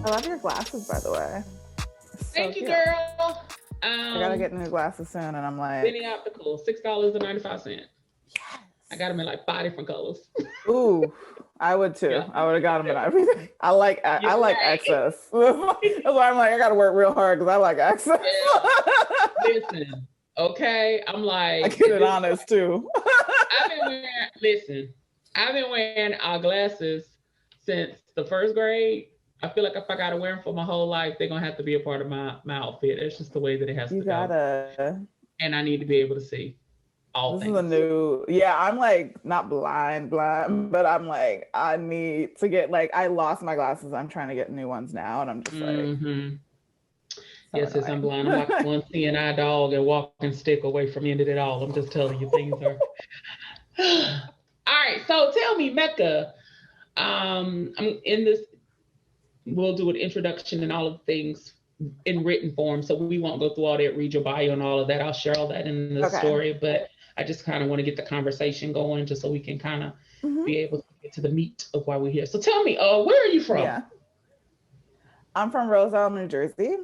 I love your glasses, by the way. So Thank you, cute. girl. I gotta get new glasses soon, and I'm like, Benny Optical, $6.95. I got them in like 5 different colors. ooh, I would too. Yeah, I would have got them in everything. I you're like right. access. That's why I'm like, I gotta work real hard because I like access. Yeah, listen, okay. I'm I like, get at it this point, honest too. I've been wearing. Listen, I've been wearing our glasses since the first grade. I feel like if I gotta wear them for my whole life, they're gonna have to be a part of my outfit. It's just the way that it has You to go, gotta. and I need to be able to see all This is a things. new, yeah, I'm like not blind, but I'm like, I need to get like, I lost my glasses. I'm trying to get new ones now, and I'm just like, Hmm. so Yes, yes, I'm annoying. blind. I'm like one seeing eye dog and walking stick away from the end of it all. I'm just telling you, things are. All right, so tell me, Mecca. I'm in this. We'll do an introduction and all of the things in written form, so we won't go through all that. Read your bio and all of that. I'll share all that in the Okay. story, but I just kind of want to get the conversation going, just so we can kind of Hmm. be able to get to the meat of why we're here. So tell me, where are you from? Yeah. I'm from Roselle, New Jersey.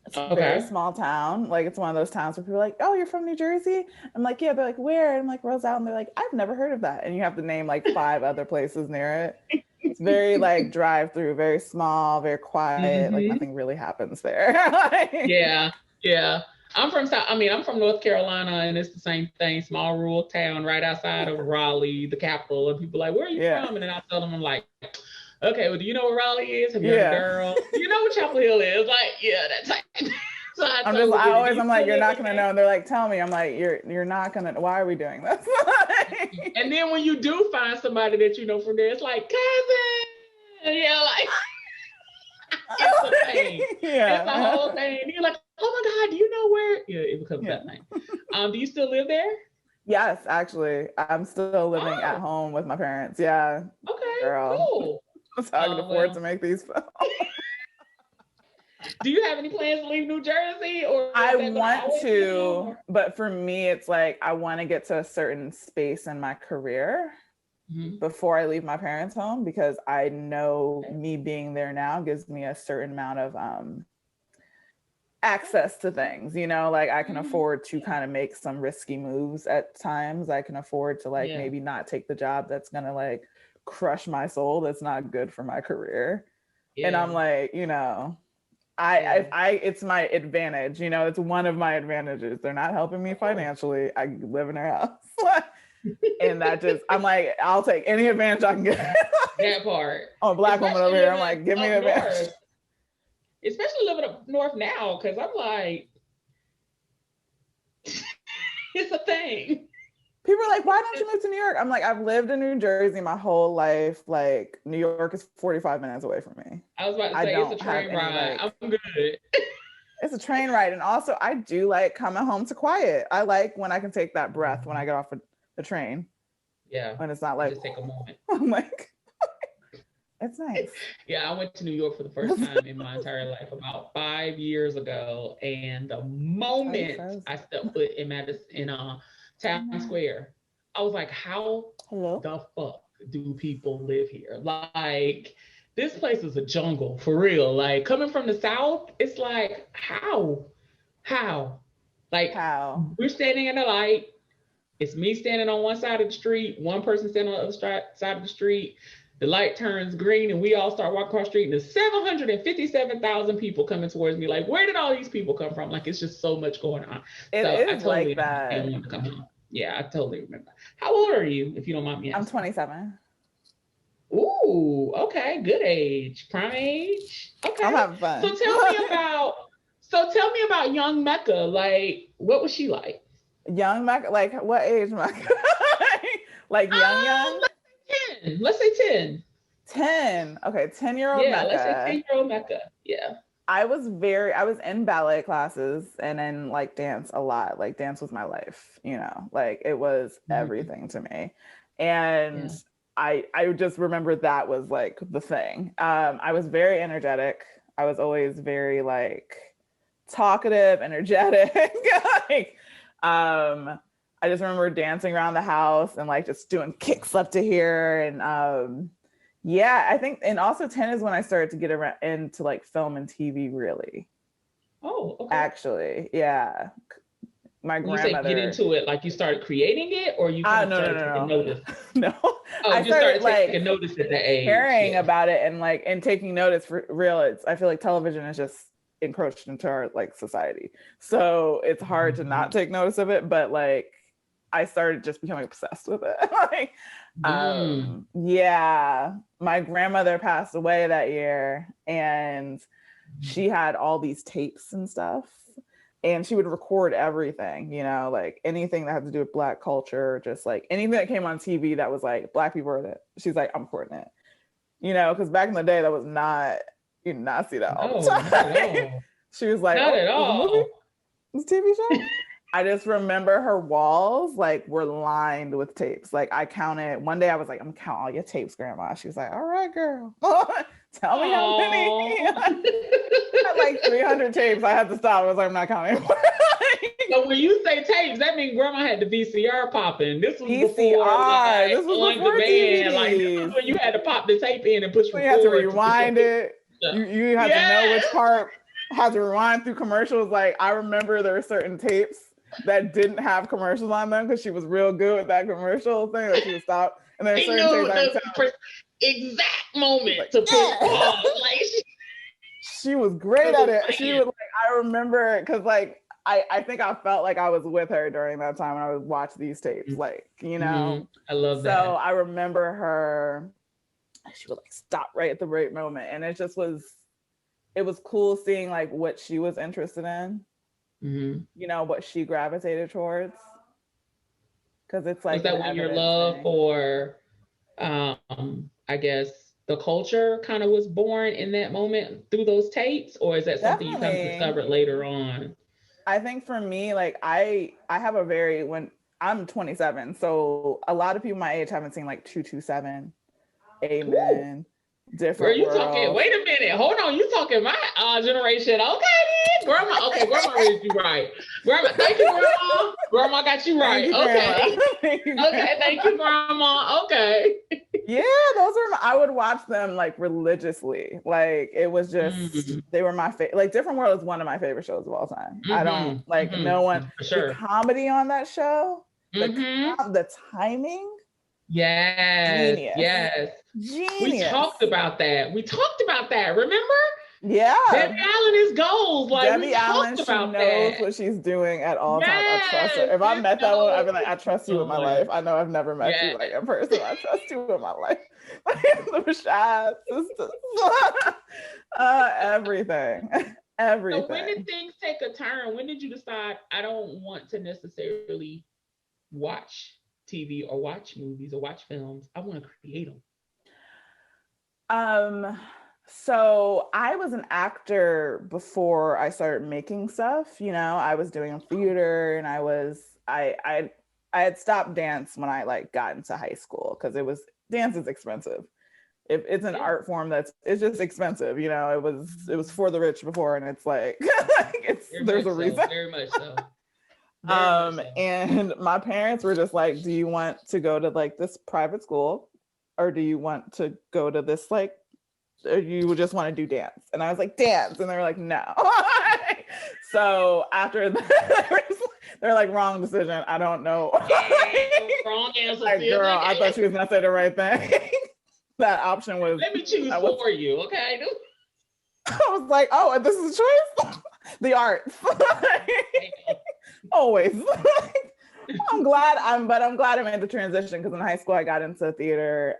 It's a very Okay. small town. Like it's one of those towns where people are like, "Oh, you're from New Jersey?" I'm like, "Yeah." They're like, "Where?" And I'm like, "Roselle." And they're like, "I've never heard of that." And you have to name like five other places near it. It's very like drive through, very small, very quiet. Like Hmm. nothing really happens there. Yeah, yeah. I'm from South. I mean, I'm from North Carolina, and it's the same thing. Small rural town right outside of Raleigh, the capital. And people are like, "Where are you Yeah. from?" And then I tell them, I'm like, "Okay, well, do you know where Raleigh is? Have you heard of Yeah. Durham? Do you know what Chapel Hill is?" Like, yeah, that's like. So I told them, I "Do always, you I'm like, still you're live not in gonna there?" know. And they're like, tell me. I'm like, you're not gonna, why are we doing this? And then when you do find somebody that you know from there, it's like cousin. Yeah, like it's a thing. It's a whole Yeah. thing. And you're like, "Oh my God, do you know where?" Yeah, it becomes Yeah. that thing. Do you still live there? Yes, actually, I'm still living at Oh, home with my parents. Yeah, okay, girl. cool. So I can afford to Well, make these films. do you have any plans to leave New Jersey, or is I that going to want always be home? to, but for me, it's like I want to get to a certain space in my career Mhm. before I leave my parents' home because I know me being there now gives me a certain amount of access to things, like I can Mhm. afford to kind of make some risky moves at times. I can afford to like Yeah, maybe not take the job that's going to like crush my soul, that's not good for my career. And I'm yeah, like, yeah, it's my advantage, it's one of my advantages. They're not helping me of course. financially. I live in their house. And that just, I'm like, I'll take any advantage I can get. That part, I'm a black woman especially over here. I'm living like, give me up an advantage. north, especially living up north now, because I'm like, it's a thing. People are like, why don't you move to New York? I'm like, I've lived in New Jersey my whole life. Like, New York is 45 minutes away from me. I was about to I say it's a don't have train any, ride. like, I'm good. it's a train ride. And also, I do like coming home to quiet. I like when I can take that breath when I get off the train, Yeah, when it's not and like, just take a moment. I'm like, it's nice. Yeah, I went to New York for the first time in my entire life about 5 years ago, and the Oh, you moment froze. I stepped foot in Madison, in Oh, Town no. Square, I was like, "How Hello? the fuck do people live here? Like, this place is a jungle for real. Like, coming from the South, it's like, how? Like, How? we're standing in the light. It's me standing on one side of the street, one person standing on the other side of the street. The light turns green, and we all start walking across the street. And there's 757,000 people coming towards me. Like, where did all these people come from? Like, it's just so much going on. It So I is totally like understand that. wanting to come home. Yeah, I totally remember. How old are you, if you don't mind me I'm asking? 27. Ooh, okay, good age, prime age. I'm Okay, having so fun. tell me about tell me about young Mecca. Like, what was she like? Young Mac, like what age Mac? Like young, young? Let's say 10. Let's say 10. 10. Okay, 10-year-old Yeah, let's say Mecca. 10-year-old Mecca. Yeah. I was in ballet classes and then like dance a lot. Like dance was my life, like it was Mhm. everything to me. And Yeah. I just remember that was like the thing. I was very energetic. I was always very like talkative, energetic. Like, I just remember dancing around the house and like just doing kicks up to here and Yeah, I think, and also 10 is when I started to get around into like film and TV really. Oh, okay. Actually, yeah. My When you say get grandmother. into it, like you started creating it, or you kind of No, no, started taking no, notice? no. No. Oh, I you started started like taking notice at that age. caring Yeah. about it and like and taking notice for real. I feel like television is just encroached into our like society. So it's hard to not take notice of it, but like I started just becoming obsessed with it. Like yeah, my grandmother passed away that year and she had all these tapes and stuff and she would record everything, you know, like anything that had to do with Black culture, just like anything that came on TV that was like Black people were it. She's like, I'm recording it, you know, because back in the day that was not, you did not see that all the time. Not at all. She was like, Not oh, at there's a movie, all. this TV show. I just remember her walls like were lined with tapes. Like I counted one day, I was like, I'm counting all your tapes, Grandma. She was like, all right, girl. Tell me how many. I had like 300 tapes. I had to stop. I was like, I'm not counting. So when you say tapes, that means Grandma had the VCR popping. This was VCR. before like, This was on before demand. DVDs. Like this is when you had to pop the tape in and push you had to record. rewind it. You had to know which part. Had to rewind through commercials. Like I remember there were certain tapes that didn't have commercials on them because she was real good with that commercial thing. Like she would stop, and then certain tapes the exact moment like, to put pause. Like she was great at it. She was like, I remember it because like I think I felt like I was with her during that time when I would watch these tapes. Like, you know, I love that. So I remember her. She would like stop right at the right moment, and it just was. It was cool seeing like what she was interested in. You know, what she gravitated towards. Because it's like, is that when your love for, I guess, the culture kind of was born in that moment through those tapes, or is that something you kind of discovered later on? I think for me, like I have a very when I'm 27, so a lot of people my age haven't seen like 227, Amen. Different. Girl, you talking? Wait a minute, hold on. You talking my generation? Okay, Grandma. Okay, Grandma raised you right. Grandma, thank you, Grandma. Grandma got you right. You, okay. Thank you, okay, thank you, Grandma. Okay. Yeah, those were. I would watch them like religiously. Like it was just they were my favorite. Like Different World is one of my favorite shows of all time. I don't like no one. For sure. The comedy on that show, the timing. Yes. Genius. Yes. Genius. We talked about that. Remember? Yeah. Debbie Allen is gold. Like Debbie Allen, she knows what she's doing at all times. I trust her. If I met that woman, I'd be like, I trust you with my life. I know I've never met you like in person. I trust you with my life. The shy sisters. Everything. Everything. So when did things take a turn? When did you decide I don't want to necessarily watch TV or watch movies or watch films? I want to create them. So I was an actor before I started making stuff. You know, I was doing theater, and I had stopped dance when I like got into high school because dance is expensive. It's an art form it's just expensive. You know, it was for the rich before, and it's like there's a reason. Very much so. And my parents were just like, do you want to go to like this private school, or do you want to go to this like, or you would just want to do dance? And I was like, dance. And they were like, no. So after that, they're like, wrong decision. I don't know. Wrong answer. Like, girl, I thought she was gonna say the right thing. That option was, let me choose for you, okay? I was like, oh, and this is a choice? The arts. Always. I'm glad I made the transition, because in high school I got into theater,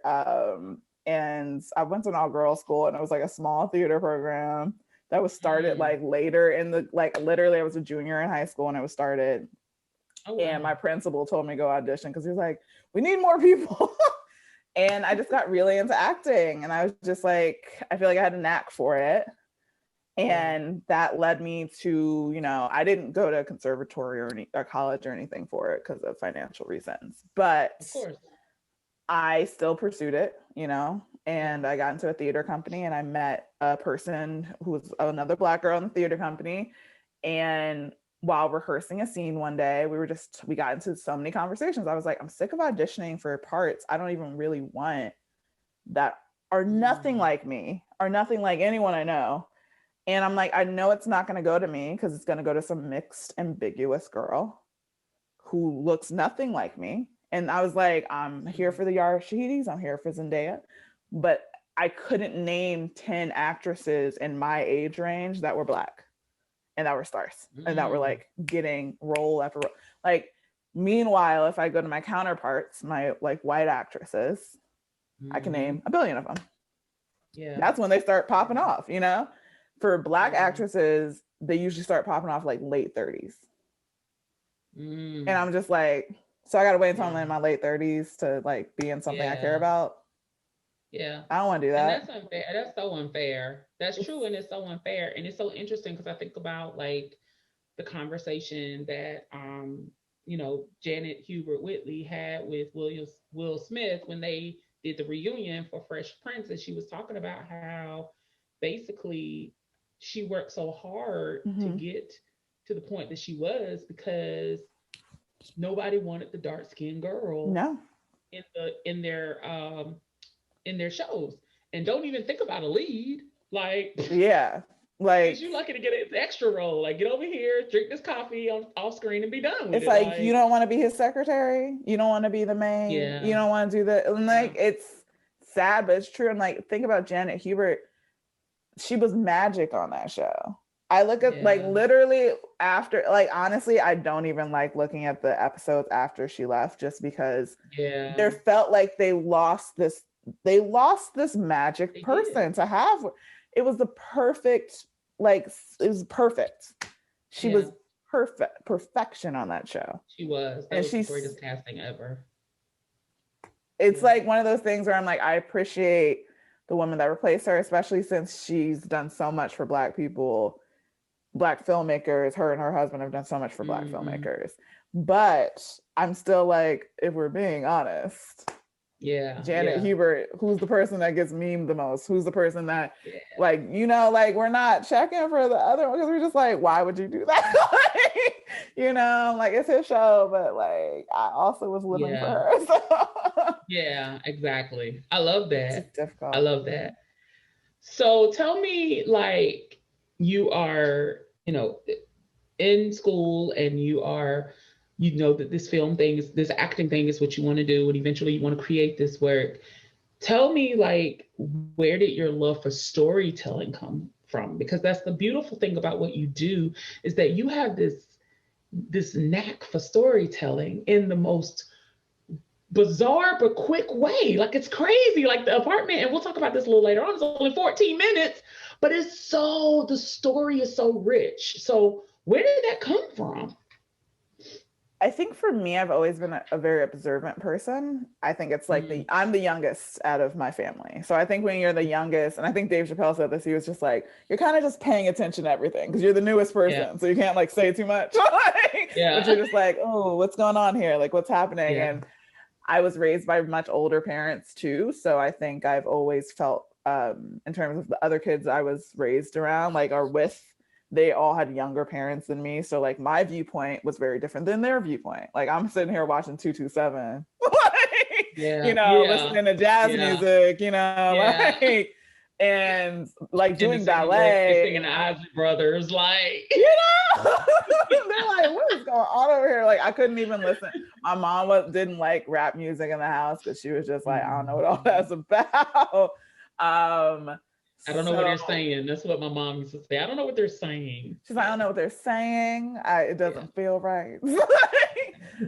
and I went to an all-girls school, and it was like a small theater program that was started like later in the, like literally I was a junior in high school and it was started. And my principal told me to go audition because he was like, we need more people. And I just got really into acting, and I was just like, I feel like I had a knack for it. And that led me to, you know, I didn't go to a conservatory or college or anything for it because of financial reasons, but of course I still pursued it, you know, and I got into a theater company, and I met a person who was another Black girl in the theater company. And while rehearsing a scene one day, we got into so many conversations. I was like, I'm sick of auditioning for parts I don't even really want, that are nothing like me, are nothing like anyone I know. And I'm like, I know it's not going to go to me because it's going to go to some mixed, ambiguous girl who looks nothing like me. And I was like, I'm here for the Yara Shahidis, I'm here for Zendaya. But I couldn't name 10 actresses in my age range that were Black and that were stars and that were like getting role after role. Like, meanwhile, if I go to my counterparts, my like white actresses, I can name a billion of them. Yeah. That's when they start popping off, you know? For Black actresses, they usually start popping off like late 30s. And I'm just like, so I got to wait until I'm in my late 30s to like be in something I care about. Yeah. I don't want to do that. And that's unfair. That's so unfair. That's true. And it's so unfair. And it's so interesting because I think about like the conversation that, you know, Janet Hubert Whitley had with Will Smith when they did the reunion for Fresh Prince. And she was talking about how basically she worked so hard to get to the point that she was because nobody wanted the dark skinned girl in their shows. And don't even think about a lead. Like, yeah, like you're lucky to get an extra role. Like, get over here, drink this coffee on off screen, and be done with it's it. like you don't want to be his secretary. You don't want to be the main. Yeah. You don't want to do that. And like it's sad, but it's true. And like think about Janet Hubert. She was magic on that show. I look at like literally after, like honestly, I don't even like looking at the episodes after she left just because there felt like they lost this magic person to have. It was the perfect, like it was perfect. She was perfection on that show. She was. That was the greatest casting ever. It's like one of those things where I'm like, I appreciate the woman that replaced her, especially since she's done so much for Black people, Black filmmakers. Her and her husband have done so much for Black filmmakers. But I'm still like, if we're being honest, Janet Hubert, who's the person that gets memed the most? Who's the person that like, you know, like we're not checking for the other one because we're just like, why would you do that? Like, you know, like it's his show, but like I also was living for her. So. Yeah, exactly. I love that. It's difficult. I love that. So tell me, like, you are, you know, in school and you are, you know, that this film thing is, this acting thing is what you want to do, and eventually you want to create this work. Tell me, like, where did your love for storytelling come from? Because that's the beautiful thing about what you do, is that you have this knack for storytelling in the most bizarre but quick way. Like, it's crazy. Like the apartment, and we'll talk about this a little later on, it's only 14 minutes, but it's so, the story is so rich. So where did that come from? I think for me, I've always been a very observant person. I think it's like I'm the youngest out of my family. So I think when you're the youngest, and I think Dave Chappelle said this, he was just like, you're kind of just paying attention to everything because you're the newest person. So you can't like say too much. But you're just like, oh, what's going on here? Like what's happening? And I was raised by much older parents too. So I think I've always felt in terms of the other kids I was raised around, like are with, they all had younger parents than me. So like my viewpoint was very different than their viewpoint. Like I'm sitting here watching 227, like, you know, listening to jazz music, you know, like, and like doing ballet. Singing the Isley Brothers, like, you know, they're like, what is going on over here? Like I couldn't even listen. My mom didn't like rap music in the house because she was just like, I don't know what all that's about. I don't know what they're saying. That's what my mom used to say. I don't know what they're saying. She's like, I don't know what they're saying. It doesn't feel right.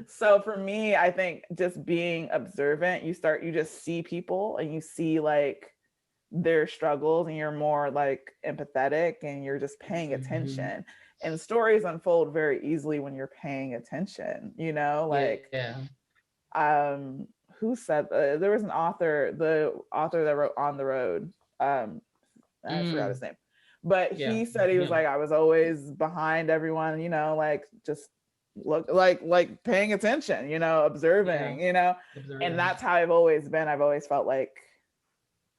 So for me, I think just being observant, you just see people and you see like their struggles and you're more like empathetic and you're just paying attention. And stories unfold very easily when you're paying attention, you know, like, who said, there was an author, the author that wrote On the Road, I forgot his name, but he said he was like, I was always behind everyone, you know, like just look like paying attention, you know, observing, you know, and that's how I've always been. I've always felt like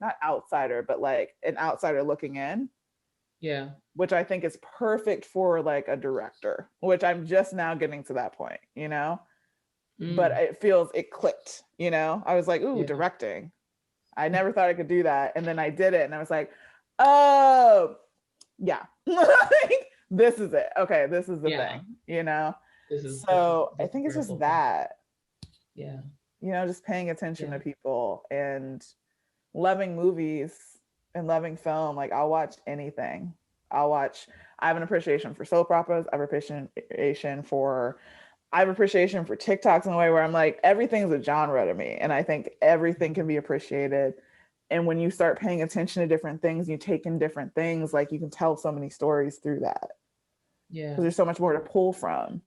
not outsider, but like an outsider looking in. Yeah. Which I think is perfect for like a director, which I'm just now getting to that point, you know, but it clicked, you know, I was like, ooh, directing. I never thought I could do that. And then I did it and I was like, oh, yeah. This is it. Okay, this is the thing, you know? So I think it's just that. Yeah. You know, just paying attention to people and loving movies and loving film. Like I'll watch anything. I have an appreciation for soap operas. I have appreciation for TikToks in a way where I'm like, everything's a genre to me. And I think everything can be appreciated. And when you start paying attention to different things, you take in different things, like you can tell so many stories through that. Yeah. Because there's so much more to pull from.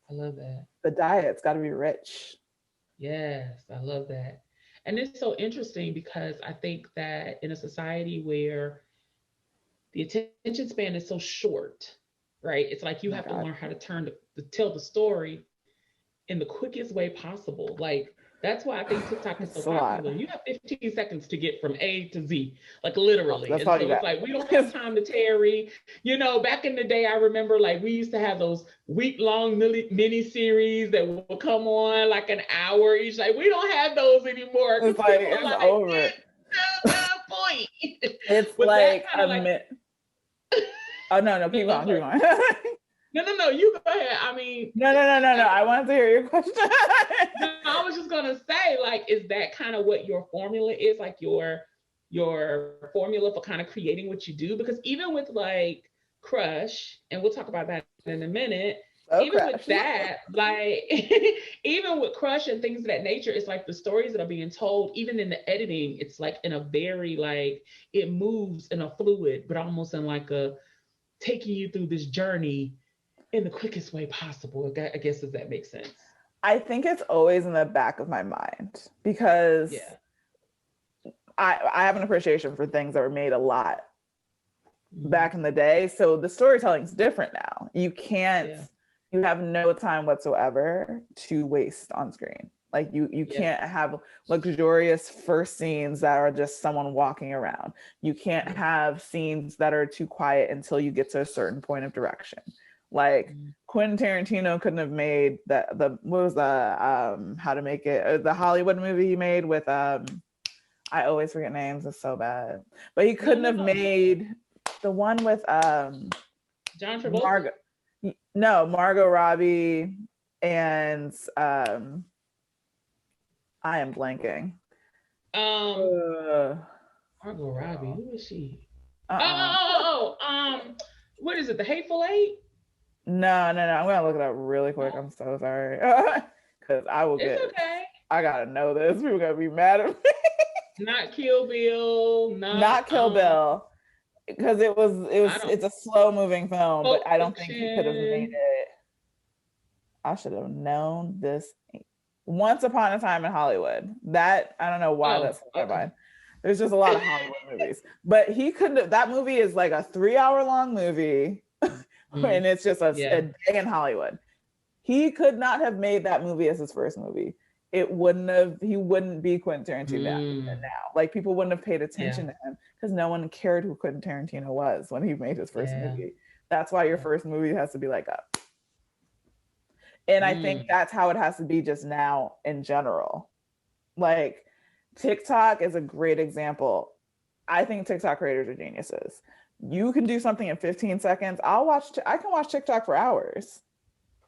I love that. The diet's got to be rich. Yes, I love that. And it's so interesting because I think that in a society where the attention span is so short, right? It's like you have to learn how to tell the story in the quickest way possible. Like that's why I think TikTok is so popular. You have 15 seconds to get from A to Z, like literally. And so it's like we don't have time to tarry. You know, back in the day, I remember like we used to have those week-long mini series that would come on like an hour each. Like we don't have those anymore. It's like it's over. Point. It's like a minute. Oh no, keep going. No, you go ahead. I mean, no. I wanted to hear your question. No, I was just gonna say, like, is that kind of what your formula is? Like your formula for kind of creating what you do? Because even with like Crush, and we'll talk about that in a minute. With that, like, even with Crush and things of that nature, it's like the stories that are being told, even in the editing, it's like in a very like it moves in a fluid, but almost in like a taking you through this journey in the quickest way possible. I guess does that make sense? I think it's always in the back of my mind because I have an appreciation for things that were made a lot back in the day. So the storytelling's different now. You have no time whatsoever to waste on screen. Like you can't have luxurious first scenes that are just someone walking around. You can't have scenes that are too quiet until you get to a certain point of direction. Like Quentin Tarantino couldn't have made the How to Make It, the Hollywood movie he made with I always forget names, it's so bad. But he couldn't have made the one with John Travolta. Margot Robbie and I am blanking. Margot Robbie, who is she? What is it? The Hateful Eight? No. I'm gonna look it up really quick. I'm so sorry. Because I will get. It's okay. I gotta know this. People are gonna be mad at me. Not Kill Bill. Not Kill Bill. Because it's a slow moving film, but I don't think he could have made it. I should have known this. Once Upon a Time in Hollywood. That I don't know why that's in my mind. There's just a lot of Hollywood movies, but he couldn't have. That movie is like a 3-hour long movie. And it's just a day in Hollywood. He could not have made that movie as his first movie. He wouldn't be Quentin Tarantino now. Like people wouldn't have paid attention to him because no one cared who Quentin Tarantino was when he made his first movie. That's why your first movie has to be like up. And I think that's how it has to be just now in general. Like TikTok is a great example. I think TikTok creators are geniuses. You can do something in 15 seconds. I can watch TikTok for hours.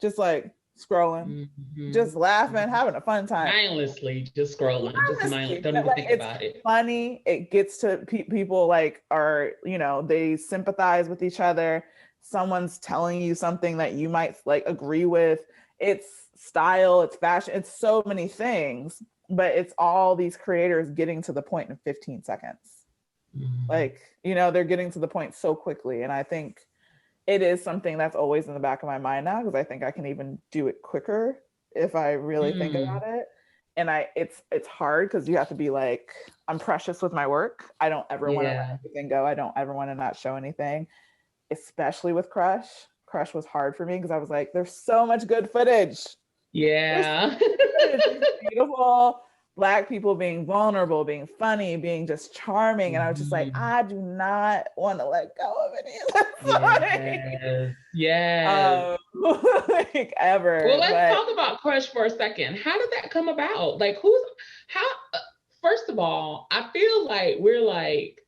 Just like scrolling, just laughing, having a fun time. Mindlessly, just scrolling, just mindlessly. Don't even think about it. Funny. It gets to people like they sympathize with each other. Someone's telling you something that you might like agree with. It's style, it's fashion, it's so many things, but it's all these creators getting to the point in 15 seconds. Like, they're getting to the point so quickly. And I think it is something that's always in the back of my mind now, because I think I can even do it quicker if I really think about it. And it's hard because you have to be like, I'm precious with my work. I don't ever want to let anything go. I don't ever want to not show anything, especially with Crush. Crush was hard for me because I was like, there's so much good footage. Yeah. Beautiful Black people being vulnerable, being funny, being just charming. And I was just like, I do not want to let go of any of that. Yes. Like ever. Well, let's talk about Crush for a second. How did that come about? Like first of all, I feel like we're like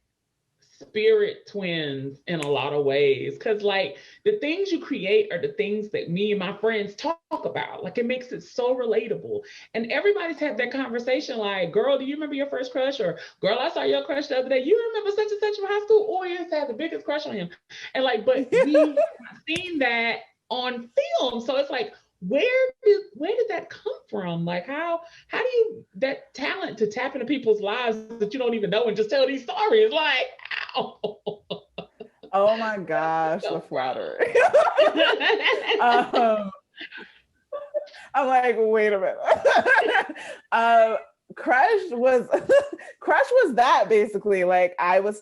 spirit twins in a lot of ways, because like the things you create are the things that me and my friends talk about. Like it makes it so relatable, and everybody's had that conversation like, girl, do you remember your first crush? Or girl, I saw your crush the other day, you remember such and such from high school? Or you used to have the biggest crush on him. And like, but we have seen that on film, so it's like, where did that come from? Like how do you, that talent to tap into people's lives that you don't even know and just tell these stories? Like, ow. Oh my gosh, so the flattery. I'm like, wait a minute. Crush was that basically. Like I was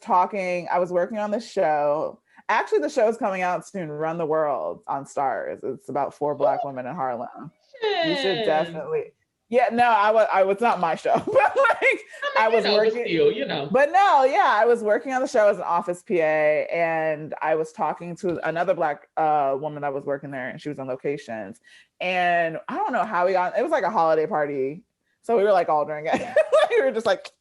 working on the show. Actually, the show is coming out soon, Run the World on Stars. It's about 4 Black women in Harlem. You should definitely. Yeah, no, I was not my show, but like I was working, but no, yeah, I was working on the show as an office PA, and I was talking to another Black woman that was working there, and she was on locations, and I don't know how we got, it was like a holiday party, so we were like all drinking. We were just like,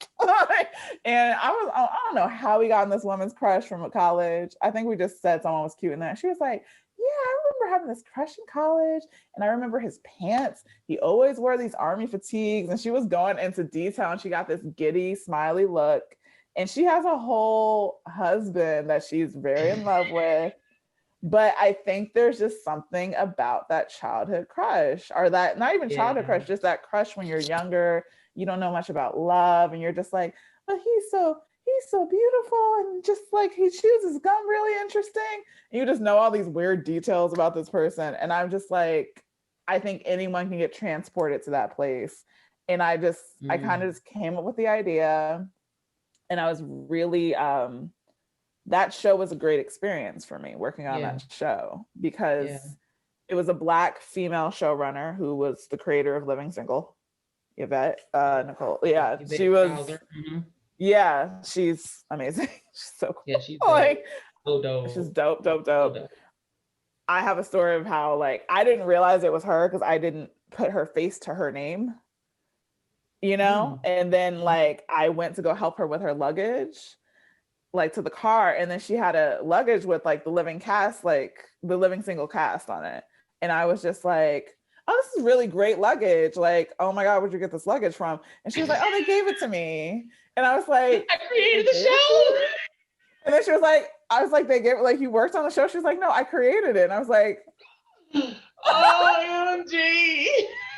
and I don't know how we got on this woman's crush from college. I think we just said someone was cute in that. She was like, yeah, I remember having this crush in college, and I remember his pants. He always wore these army fatigues, and she was going into detail, and she got this giddy, smiley look, and she has a whole husband that she's very in love with. But I think there's just something about that childhood crush, or that not even childhood crush, just that crush when you're younger, you don't know much about love, and you're just like, but he's so beautiful, and just like he chews his gum really interesting. And you just know all these weird details about this person. And I'm just like, I think anyone can get transported to that place. And I kind of just came up with the idea. And I was really, that show was a great experience for me working on that show, because it was a Black female showrunner who was the creator of Living Single, Yvette Nicole. Yeah, she was. Yeah, she's amazing. She's so cool. Yeah, she's like, dope. She's dope. I have a story of how like I didn't realize it was her because I didn't put her face to her name, and then like I went to go help her with her luggage, like to the car, and then she had a luggage with like the living cast, like the Living Single cast on it, and I was just like, oh, this is really great luggage. Like, oh my God, where'd you get this luggage from? And she was like, oh, they gave it to me. And I was like, I created the show. And then she was like, I was like, they gave it, like, you worked on the show? She was like, no, I created it. And I was like, OMG.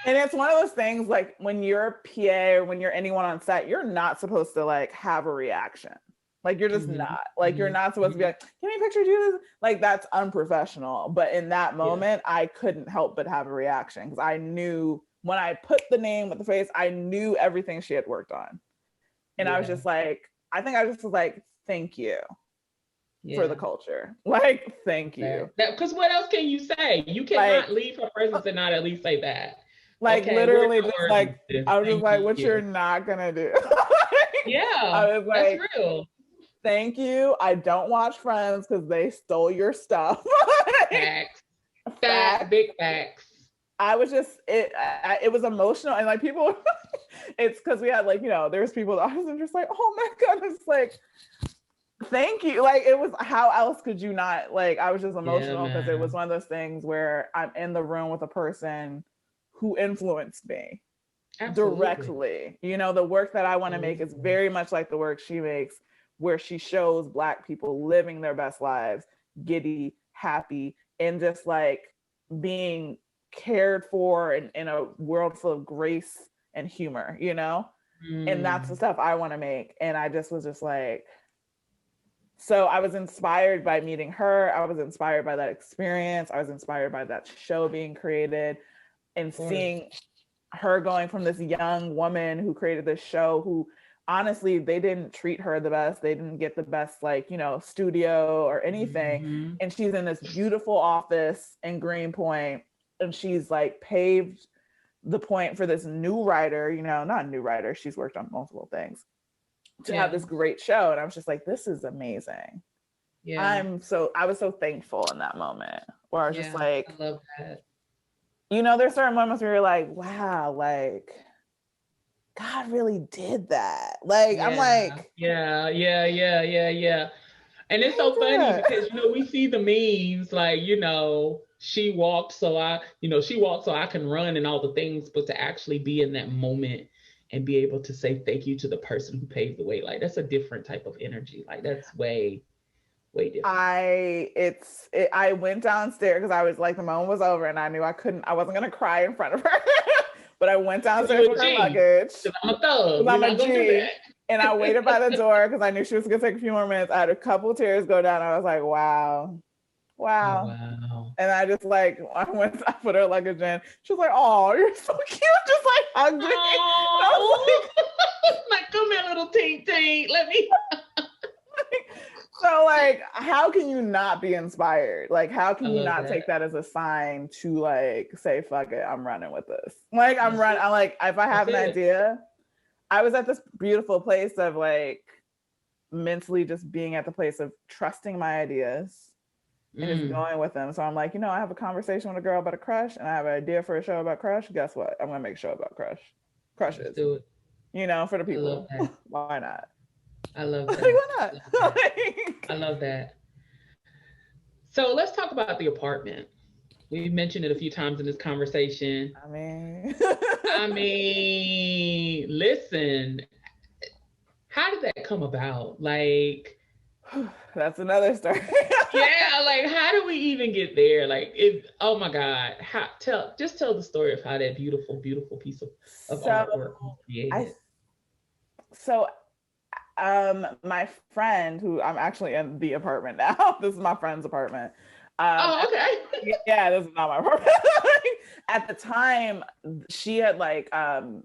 And it's one of those things, like when you're a PA or when you're anyone on set, you're not supposed to like have a reaction. Like you're just not, like you're not supposed to be like, give me a picture, do this. Like that's unprofessional. But in that moment, I couldn't help but have a reaction, because I knew when I put the name with the face, I knew everything she had worked on. And I was just like, I think I just was like, thank you for the culture. Like, thank you. Because what else can you say? You cannot leave her presence and not at least say that. Like literally just like, I was just like, what you're not gonna do. I was like, that's real. Thank you. I don't watch Friends because they stole your stuff. Facts. Big facts. I was just, it was emotional, and like people, it's because we had like, there's people that I was just like, oh my God, it's like, thank you. Like it was, how else could you not, like, I was just emotional because it was one of those things where I'm in the room with a person who influenced me directly. The work that I want to make is very much like the work she makes, where she shows Black people living their best lives, giddy, happy, and just like being cared for in a world full of grace and humor, and that's the stuff I want to make. And I just was just like, so I was inspired by meeting her. I was inspired by that experience. I was inspired by that show being created, and seeing her going from this young woman who created this show, who honestly, they didn't treat her the best. They didn't get the best, like, studio or anything. And she's in this beautiful office in Greenpoint, and she's like paved the point for this new writer, not a new writer, she's worked on multiple things, to have this great show. And I was just like, this is amazing. I was so thankful in that moment, where I was just like, I love that. There's certain moments where you're like, wow, like, God really did that. Like, I'm Yeah, like, yeah, yeah, yeah, yeah, yeah. And it's so funny because, we see the memes like, she walked she walked so I can run and all the things, but to actually be in that moment and be able to say thank you to the person who paved the way, like that's a different type of energy. Like that's way, way different. I went downstairs because I was like, the moment was over and I knew I wasn't gonna cry in front of her. But I went downstairs with her luggage. I'm a thug. I'm a G. And I waited by the door because I knew she was gonna take a few more minutes. I had a couple tears go down. I was like, wow. Oh, wow. And I just like, I put her luggage in. She was like, oh, you're so cute. Just like hugged me. I was like, come here, little tink. Let me. So like, how can you not be inspired? Like, how can you not take that as a sign to like say, fuck it, I'm running with this. Like I'm like, if I have an idea, I was at this beautiful place of like mentally just being at the place of trusting my ideas and just going with them. So I'm like, I have a conversation with a girl about a crush and I have an idea for a show about crush. Guess what? I'm gonna make a show about crushes. Let's do it. For the people. Why not? I love that. Why not? I love that. So let's talk about the apartment. We mentioned it a few times in this conversation. I mean, listen, how did that come about? Like, that's another story. Yeah, like how do we even get there? Like, oh my God, tell the story of how that beautiful, beautiful piece of artwork was created. My friend, who I'm actually in the apartment now. This is my friend's apartment. Okay. Yeah, this is not my apartment. At the time, she had like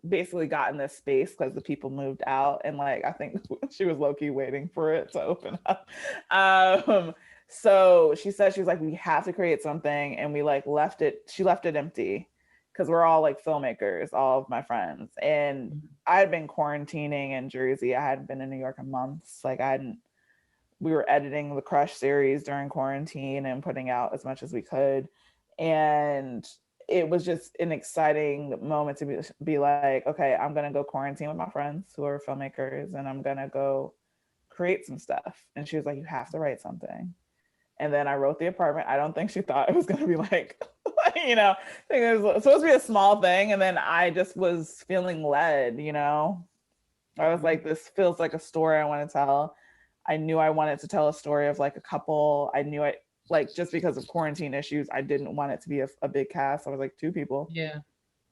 basically gotten this space because the people moved out, and like I think she was low-key waiting for it to open up. So she said, she was like, we have to create something, and we like she left it empty because we're all like filmmakers, all of my friends. And I had been quarantining in Jersey. I hadn't been in New York in months. Like we were editing the Crush series during quarantine and putting out as much as we could. And it was just an exciting moment to be like, okay, I'm going to go quarantine with my friends who are filmmakers and I'm going to go create some stuff. And she was like, you have to write something. And then I wrote the apartment. I don't think she thought it was going to be like, I think it was supposed to be a small thing. And then I just was feeling led, I was like, this feels like a story I want to tell. I knew I wanted to tell a story of like a couple. I knew just because of quarantine issues, I didn't want it to be a big cast. I was like 2 people. Yeah.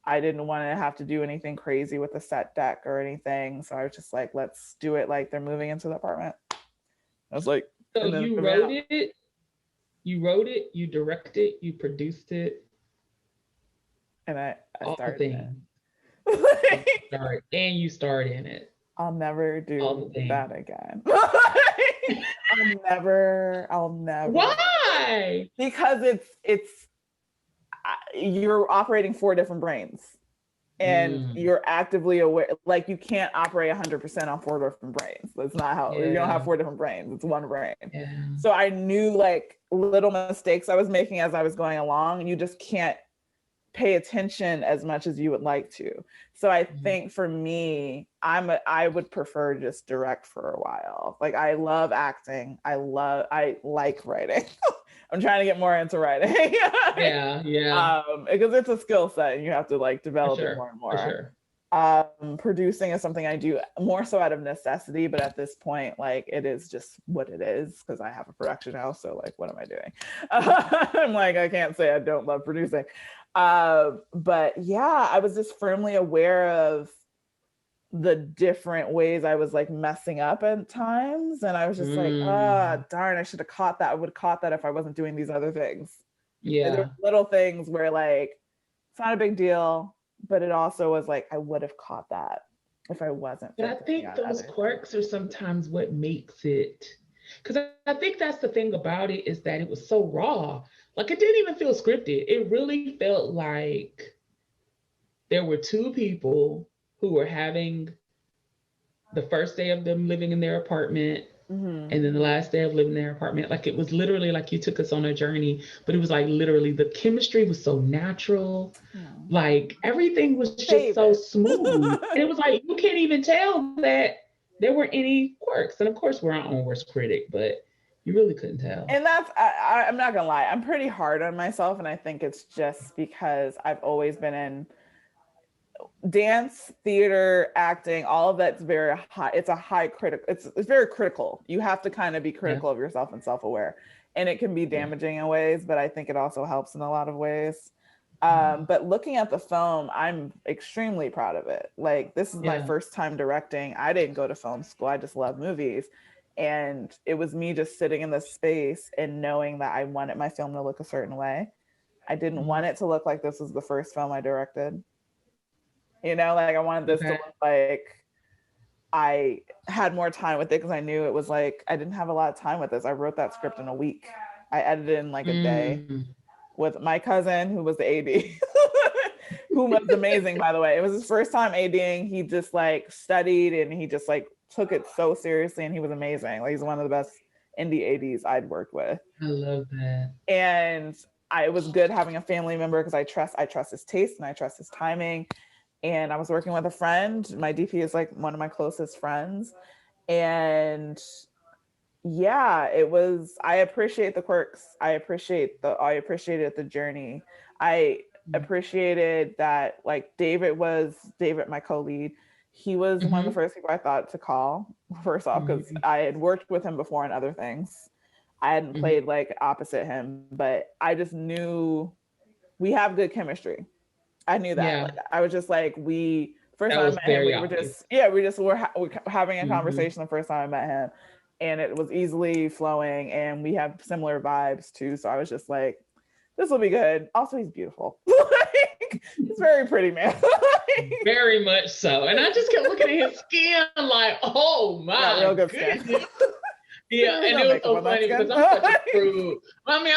I didn't want to have to do anything crazy with the set deck or anything. So I was just like, let's do it like they're moving into the apartment. I was like, so you wrote it, you directed, you produced it. And I started it. And you starred in it. I'll never do that again. I'll never. Why? Because it's you're operating 4 different brains. And you're actively aware, like you can't operate 100% on 4 different brains. That's not how, you don't have 4 different brains. It's 1 brain. Yeah. So I knew like little mistakes I was making as I was going along. You just can't pay attention as much as you would like to. So I think for me, I would prefer just direct for a while. Like I love acting. I like writing. I'm trying to get more into writing. Yeah. Because it's a skill set and you have to like develop it more and more. For sure. Producing is something I do more so out of necessity, but at this point, like it is just what it is because I have a production house. So like, what am I doing? I'm like, I can't say I don't love producing. But yeah, I was just firmly aware of the different ways I was like messing up at times. And I was just like, darn, I should have caught that. I would have caught that if I wasn't doing these other things. Yeah. And there were little things where like, it's not a big deal, but it also was like, I would have caught that if I wasn't. But I think those quirks are sometimes what makes it, because I think that's the thing about it is that it was so raw. Like it didn't even feel scripted. It really felt like there were 2 people who were having the first day of them living in their apartment, And then the last day of living in their apartment, like it was literally like you took us on a journey, but it was like literally the chemistry was so natural. Like everything was just so smooth. And it was like, you can't even tell that there weren't any quirks. And of course, we're our own worst critic, but you really couldn't tell. And that's, I'm not gonna lie, I'm pretty hard on myself. And I think it's just because I've always been in dance, theater, acting, all of that's very high. It's a high critical, it's very critical. You have to kind of be critical of yourself and self-aware. And it can be damaging in ways, but I think it also helps in a lot of ways. But looking at the film, I'm extremely proud of it. Like, this is my first time directing. I didn't go to film school. I just love movies. And it was me just sitting in this space and knowing that I wanted my film to look a certain way. I didn't want it to look like this was the first film I directed. You know, like I wanted this to look like I had more time with it, because I knew it was like, I didn't have a lot of time with this. I wrote that script in a week. I edited in like a day with my cousin, who was the AD, who was amazing, by the way. It was his first time ADing. He just like studied and he just like took it so seriously, and he was amazing. Like, he's one of the best indie ADs I'd worked with. I love that. And it was good having a family member, because I trust his taste and I trust his timing. And I was working with a friend. My DP is like one of my closest friends. And yeah, I appreciate the quirks. I appreciated the journey. I appreciated that, like, David, my co-lead. He was one of the first people I thought to call, first off, because I had worked with him before in other things. I hadn't played like opposite him, but I just knew we have good chemistry. I knew that. Yeah. Like, I was just like, first time I met him, we were having a conversation the first time I met him, and it was easily flowing, and we have similar vibes too. So I was just like, this will be good. Also, he's beautiful. Like, he's very pretty, man. Very much so. And I just kept looking at his skin like, oh my real good goodness. Skin. Yeah, and it was so funny because I'm such a prude. I mean,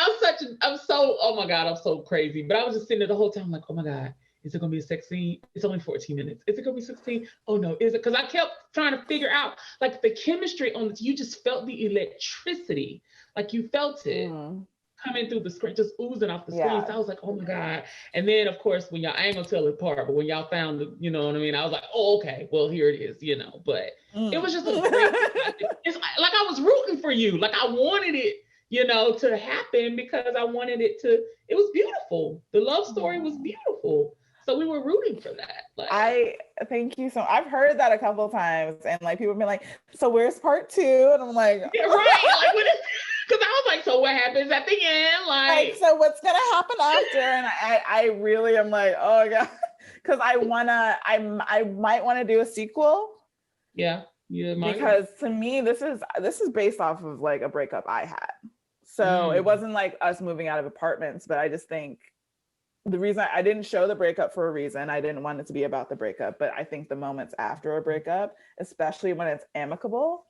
I'm so, oh my God, I'm so crazy. But I was just sitting there the whole time like, oh my God, is it going to be a sex scene? It's only 14 minutes. Is it going to be 16? Oh no, is it? Because I kept trying to figure out like the chemistry on this. You just felt the electricity. Like you felt it coming through the screen, just oozing off the screen. So I was like, oh my God. And then of course, when I ain't gonna tell it apart, but when y'all found the, you know what I mean? I was like, oh, okay, well, here it is, you know, but it was just a great, it's like I was rooting for you. Like I wanted it, you know, to happen because I wanted it was beautiful. The love story was beautiful. So we were rooting for that. Like, I thank you so. I've heard that a couple of times, and like people have been like, "So where's part 2?" And I'm like, yeah, right, like what is? Because I was like, "So what happens at the end?" Like so what's gonna happen after? And I really am like, oh God, because I might want to do a sequel. Yeah, because to me, this is based off of like a breakup I had. So it wasn't like us moving out of apartments, but I just think. The reason I didn't show the breakup for a reason. I didn't want it to be about the breakup, but I think the moments after a breakup, especially when it's amicable,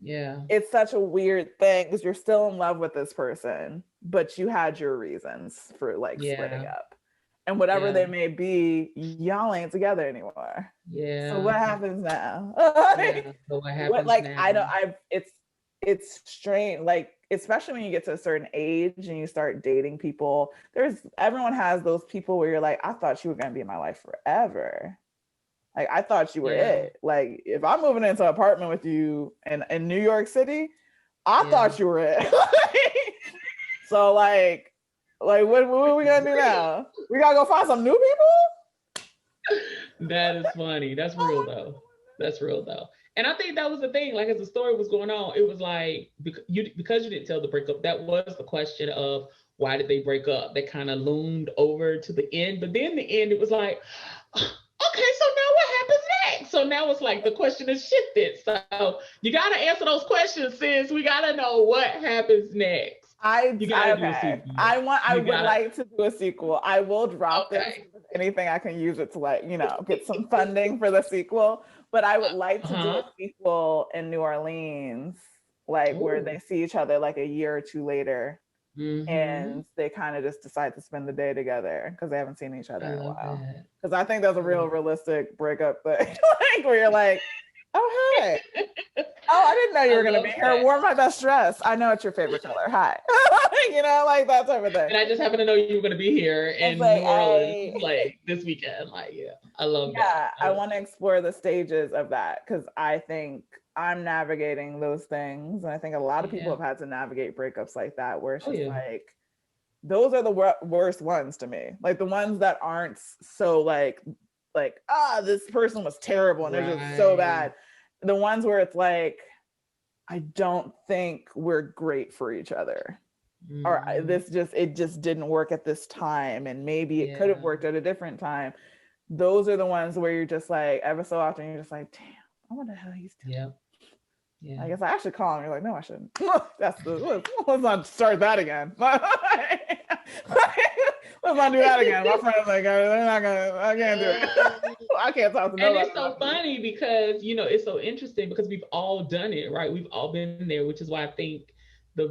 it's such a weird thing because you're still in love with this person, but you had your reasons for like splitting up, and whatever they may be, y'all ain't together anymore. So what happens now? So what happens now? It's strange, like, especially when you get to a certain age and you start dating people, everyone has those people where you're like, I thought you were going to be in my life forever. Like, I thought you were it. Like, if I'm moving into an apartment with you in New York City, I thought you were it. So like what are we going to do now? We got to go find some new people? That is funny. That's real though. And I think that was the thing, like as the story was going on, it was like, because you didn't tell the breakup, that was the question of why did they break up? That kind of loomed over to the end. But then the end, it was like, okay, so now what happens next? So now it's like the question is shifted. So you got to answer those questions, sis. We got to know what happens next. I would like to do a sequel. I will drop this. Anything I can use it to, like, you know, get some funding for the sequel. But I would like to do a sequel in New Orleans, like where they see each other like a year or two later, and they kind of just decide to spend the day together because they haven't seen each other in a while. Because I think that's a real realistic breakup thing, like where you're like, oh hey, Oh, I didn't know you were going to be here. Wore my best dress. I know it's your favorite color. Hi. You know, like that type of thing. And I just happen to know you were going to be here in New Orleans, like this weekend. Like, yeah, I love that. I want to explore the stages of that because I think I'm navigating those things. And I think a lot of people have had to navigate breakups like that, where it's just like, those are the worst ones to me. Like the ones that aren't so like, this person was terrible and they're just so bad. The ones where it's like, I don't think we're great for each other. Or it just didn't work at this time. And maybe it could have worked at a different time. Those are the ones where you're just like, ever so often, you're just like, damn, I wonder how he's doing. Yeah. I guess I should call him. You're like, no, I shouldn't. Let's not start that again. Let's not do that again. My friend's like, they're not gonna, I can't do it. I can't talk to nobody. And it's so funny because, you know, it's so interesting because we've all done it, right? We've all been there, which is why I think the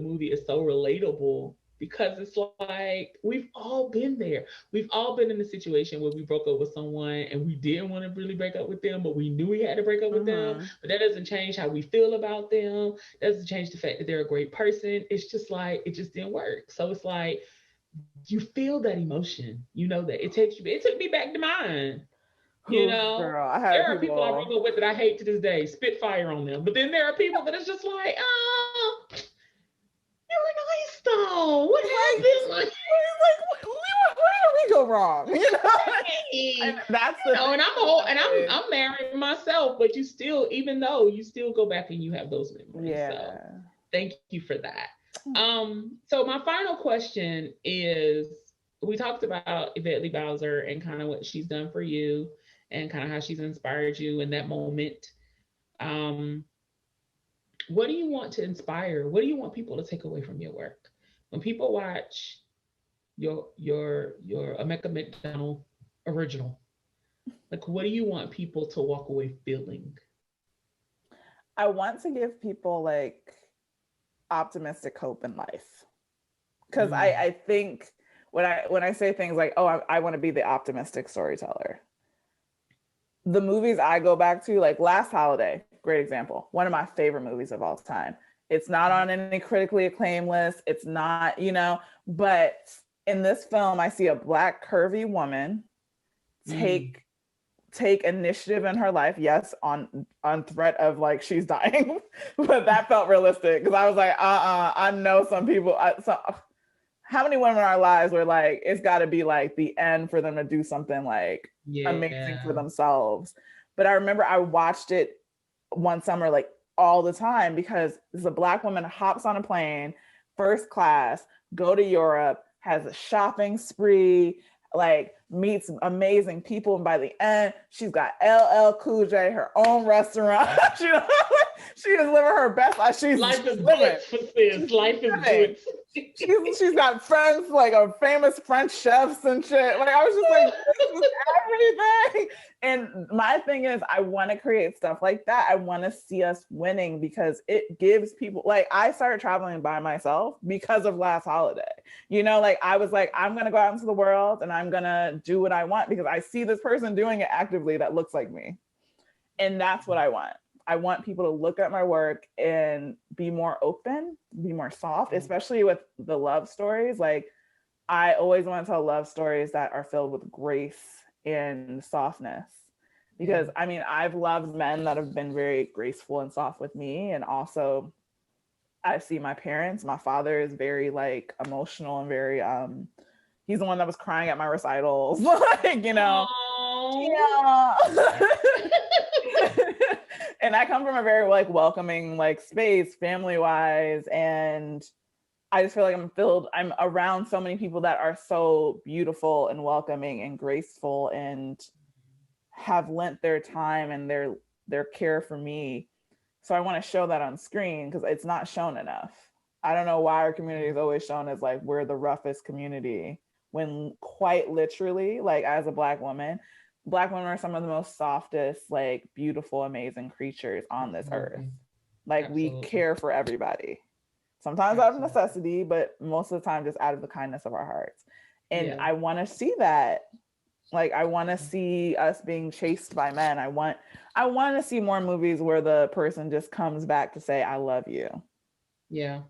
movie is so relatable, because it's like, we've all been there. We've all been in a situation where we broke up with someone and we didn't want to really break up with them, but we knew we had to break up with them. But that doesn't change how we feel about them. That doesn't change the fact that they're a great person. It's just like, it just didn't work. So it's like, you feel that emotion, you know, that it took me back to mine. You know, girl, there are people I broke up with that I hate to this day, spit fire on them. But then there are people that it's just like, oh, you're nice though. What happened? Like, where did we go wrong? You know, and that's the thing. And I'm married myself, but you still, even though you still go back and you have those memories. Yeah. So thank you for that. So my final question is, we talked about Yvette Lee Bowser and kind of what she's done for you and kind of how she's inspired you in that moment. What do you want to inspire? What do you want people to take away from your work? When people watch your a Mecca McDonald original, like, what do you want people to walk away feeling? I want to give people like optimistic hope in life. Because I think when I say things like, oh, I want to be the optimistic storyteller, the movies I go back to, like Last Holiday, great example, one of my favorite movies of all time. It's not on any critically acclaimed list. It's not, you know, but in this film, I see a Black curvy woman take initiative in her life. Yes, on threat of like she's dying, but that felt realistic because I was like, I know some people. How many women in our lives were like, it's got to be like the end for them to do something like amazing for themselves. But I remember I watched it one summer like all the time because this is a Black woman hops on a plane, first class, go to Europe, has a shopping spree, like meets amazing people, and by the end she's got LL Cool J, her own restaurant. She is living her best life. Life is good for sis. Life is good. She's got friends like a famous French chefs and shit. Like I was just like, this is everything. And my thing is, I want to create stuff like that. I want to see us winning because it gives people, like, I started traveling by myself because of Last Holiday. You know, like I was like, I'm gonna go out into the world and I'm gonna do what I want because I see this person doing it actively that looks like me. And that's what I want. I want people to look at my work and be more open, be more soft, especially with the love stories. Like I always want to tell love stories that are filled with grace and softness. Because I mean, I've loved men that have been very graceful and soft with me. And also I see my parents, my father is very like emotional and very, he's the one that was crying at my recitals. Like, you know, yeah. And I come from a very like welcoming like space, family wise, and I just feel like I'm around so many people that are so beautiful and welcoming and graceful and have lent their time and their care for me. So I want to show that on screen because it's not shown enough. I don't know why our community is always shown as like we're the roughest community, when quite literally, like as a Black woman, Black women are some of the most softest, like beautiful, amazing creatures on this earth. Like we care for everybody. Sometimes out of necessity, but most of the time just out of the kindness of our hearts. And I want to see that Like, I want to see us being chased by men. I want to see more movies where the person just comes back to say, I love you. Yeah.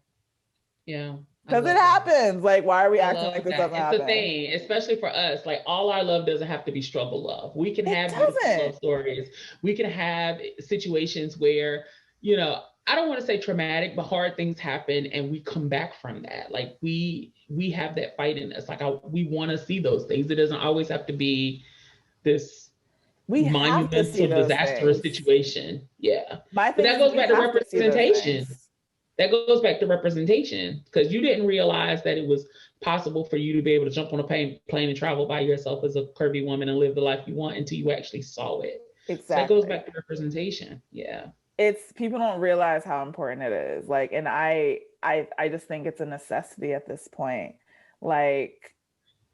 Yeah. Because it happens. Like, why are we acting like this doesn't happen? It's the thing, especially for us. Like, all our love doesn't have to be struggle love. We can have beautiful love stories. We can have situations where, you know, I don't want to say traumatic, but hard things happen and we come back from that. Like, we have that fight in us. Like, we want to see those things. It doesn't always have to be this monumental, disastrous situation. Yeah. But that goes back to representation. That goes back to representation, because you didn't realize that it was possible for you to be able to jump on a plane and travel by yourself as a curvy woman and live the life you want until you actually saw it. Exactly. So that goes back to representation. Yeah. It's, people don't realize how important it is. Like, and I just think it's a necessity at this point. Like,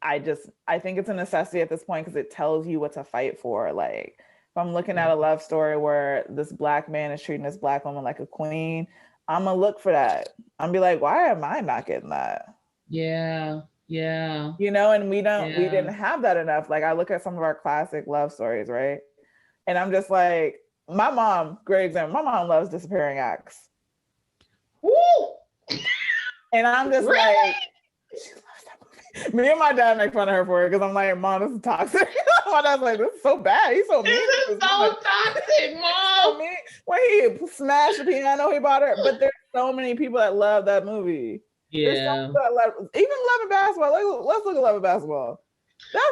I think it's a necessity at this point because it tells you what to fight for. Like, if I'm looking at a love story where this Black man is treating this Black woman like a queen, I'm gonna look for that. I'm be like, why am I not getting that? Yeah. Yeah. You know, and we didn't have that enough. Like, I look at some of our classic love stories, right? And I'm just like, my mom, great example. My mom loves Disappearing Acts. Woo! And I'm just like, she loves that movie. Me and my dad make fun of her for it because I'm like, Mom, this is toxic. My dad's like, this is so bad. He's so mean. This is so toxic, Mom. When he smashed the piano he bought her. But there's so many people that love that movie. Yeah. There's so many that love, even Love and Basketball. Let's look at Love and Basketball.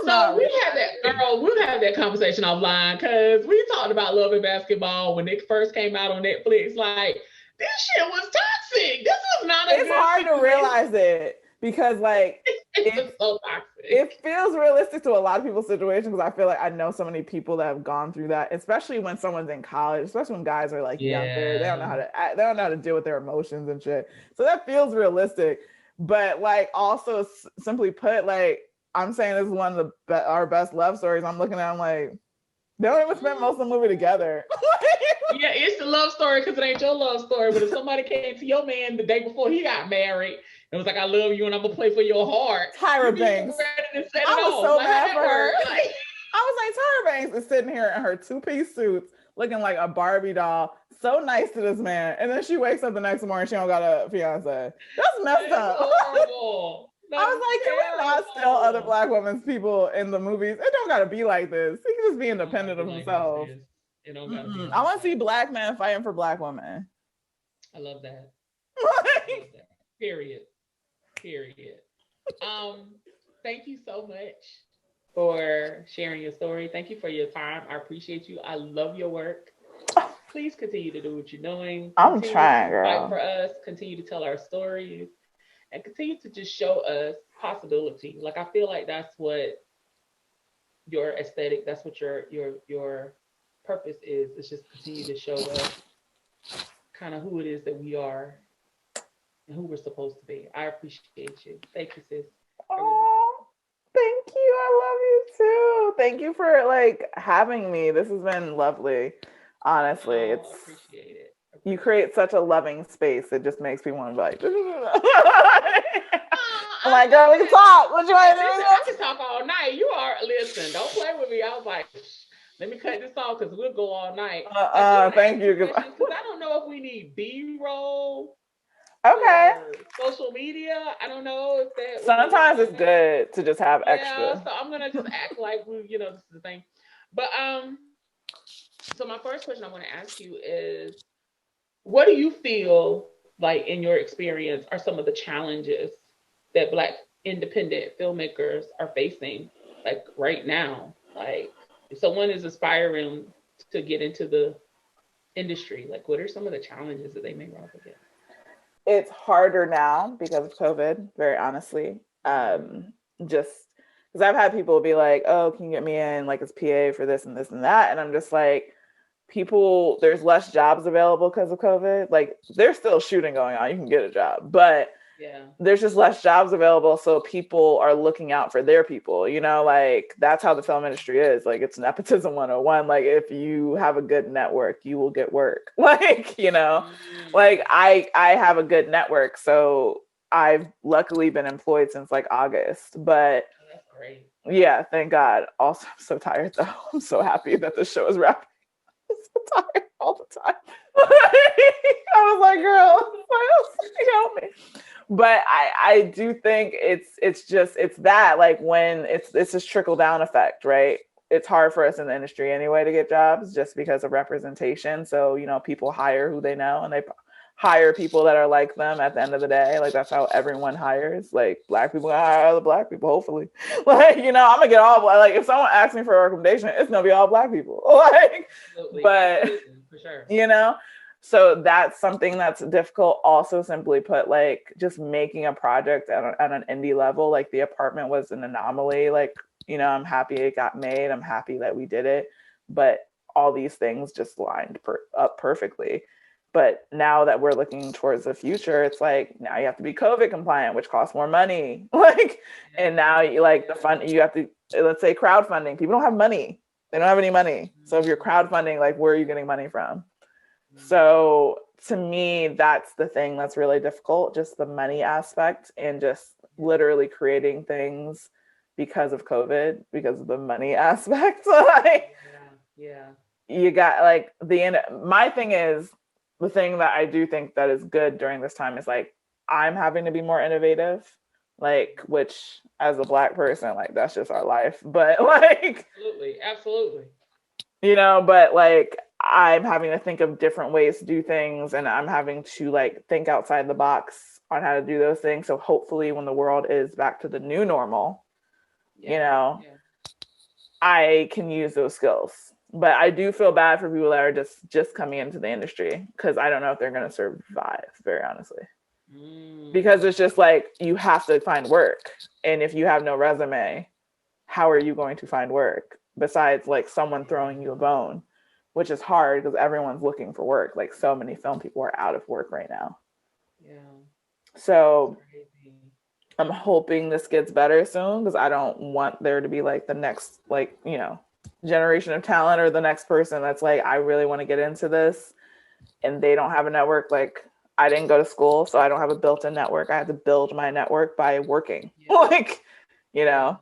So we had that conversation offline, because we talked about Love and Basketball when it first came out on Netflix. Like, this shit was toxic. This was not a. It's hard to realize it because, like, it's so toxic. It feels realistic to a lot of people's situations, because I feel like I know so many people that have gone through that, especially when someone's in college, especially when guys are like younger. They don't know how to act, they don't know how to deal with their emotions and shit. So that feels realistic. But, like, also simply put, like, I'm saying this is one of our best love stories. I'm looking at them like, they don't even spend most of the movie together. Yeah, it's the love story because it ain't your love story. But if somebody came to your man the day before he got married and was like, I love you and I'm gonna play for your heart, Tyra Banks. I was so mad for her. I was like, Tyra Banks is sitting here in her two-piece suits looking like a Barbie doll, so nice to this man. And then she wakes up the next morning, she don't got a fiance. That's messed up. Horrible. I was like, can we not steal other Black women's people in the movies? It don't gotta be like this. He can just be independent of himself. I want to see Black men fighting for Black women. I love that. Period. Thank you so much for sharing your story. Thank you for your time. I appreciate you. I love your work. Please continue to do what you're doing. I'm trying, girl. Fight for us. Continue to tell our stories. And continue to just show us possibility. Like, I feel like that's what your aesthetic, that's what your purpose is. It's just continue to show us kind of who it is that we are and who we're supposed to be. I appreciate you. Thank you, sis. Oh, thank you. I love you too. Thank you for, like, having me. This has been lovely. Honestly, I appreciate it. You create such a loving space. It just makes me want to be like, I'm like, girl, we can talk. What you want to do? I can talk all night. Listen, don't play with me. I was like, let me cut this off because we'll go all night. Thank you. Because I don't know if we need B-roll. Okay. Social media. I don't know if that. Sometimes it's good to just have extra. So I'm gonna just act like this is the thing. But so my first question I want to ask you is, what do you feel like in your experience are some of the challenges that Black independent filmmakers are facing, like, right now? Like, if someone is aspiring to get into the industry, like, what are some of the challenges that they may run up against? It's harder now because of COVID, very honestly. Just because I've had people be like, oh, can you get me in, like, as PA for this and this and that? And I'm just like, there's less jobs available because of COVID. Like, there's still shooting going on. You can get a job, but there's just less jobs available. So people are looking out for their people, you know, like, that's how the film industry is. Like, it's nepotism 101. Like, if you have a good network, you will get work. Like, you know, like I have a good network. So I've luckily been employed since, like, August, but that's great. Yeah, thank God. Also, I'm so tired though. I'm so happy that the show is wrapping. I'm so tired all the time. I was like, girl, help me. But I do think it's that, like, when it's just trickle down effect, right? It's hard for us in the industry anyway to get jobs just because of representation. So, people hire who they know, and they hire people that are like them at the end of the day. Like, that's how everyone hires. Like, Black people hire other Black people, hopefully. Like, I'm gonna get all Black. Like, if someone asks me for a recommendation, it's gonna be all Black people. Like, Absolutely. but Absolutely, for sure. So that's something that's difficult. Also, simply put, like, just making a project at an indie level, like The Apartment was an anomaly. Like, I'm happy it got made. I'm happy that we did it. But all these things just lined up perfectly. But now that we're looking towards the future, it's like, now you have to be COVID compliant, which costs more money. Like, and now you have to, let's say, crowdfunding. People don't have money. They don't have any money. So if you're crowdfunding, like, where are you getting money from? So to me, that's the thing that's really difficult, just the money aspect, and just literally creating things because of COVID, because of the money aspect. Like, you got, like, my thing is, the thing that I do think that is good during this time is, like, I'm having to be more innovative, like, which, as a Black person, like, that's just our life. But, like, absolutely. But, like, I'm having to think of different ways to do things, and I'm having to, like, think outside the box on how to do those things. So hopefully when the world is back to the new normal, I can use those skills. But I do feel bad for people that are just coming into the industry, because I don't know if they're going to survive, very honestly. Because it's just like, you have to find work. And if you have no resume, how are you going to find work besides, like, someone throwing you a bone, which is hard because everyone's looking for work. Like, so many film people are out of work right now. So I'm hoping this gets better soon, because I don't want there to be, like, the next, like, generation of talent, or the next person that's like, I really want to get into this, and they don't have a network. Like, I didn't go to school, so I don't have a built-in network. I had to build my network by working, like,